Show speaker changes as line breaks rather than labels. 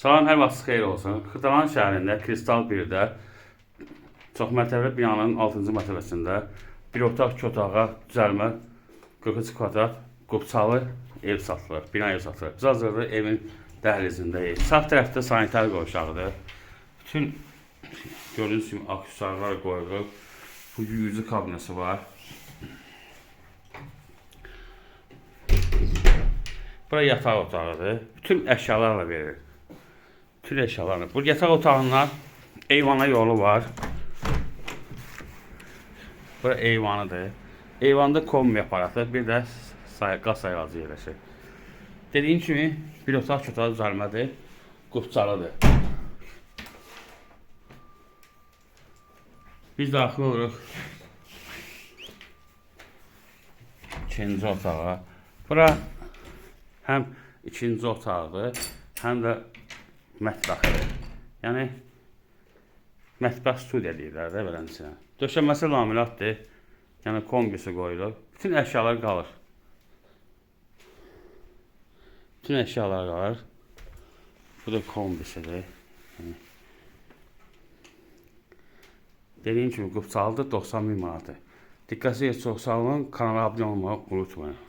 Salam, hər vaxtınız xeyir olsun. Xırdalan şəhərində Kristal 1-də çox mərtəbəli binanın 6-cı mərtəbəsində bir otaq, 2 otağa düzəlmə 43 kvadrat qubçalı ev satılır, bina ev satılır. Biz hazırda evin dəhlizindəyik. Sağ tərəfdə sanitar qovşağıdır. Bütün gördüyünüz kimi aksesuarlar qoyulub. Bu yüzü kabinesi var. Bura yataq otağıdır. Bütün əşyalarla verilir. Bütün eşyalarını. Bu yataq otağından eyvana yolu var. Bura eyvanıdır. Eyvanda kombi aparatı, bir də qaz sayğacı yerləşir. Dediyim kimi bir otaq otaq düzəlmədir, qubçalıdır. Biz daxil oluruq ikinci otağa. Bura həm ikinci otaqdır, həm də mətbəxidir. Yəni mətbəx studiya deyirlər də beləsinə. Döşəməsi laminatdır. Yəni kombisi qoyulur. Bütün əşyalar qalır. Bütün əşyalar qalır. Bu da kombisidir. Dediyim kimi qubçalıdır, 90.000 manatdır. Diqqətinizi çox sağ olun. Kanala abunə olmağı unutmayın.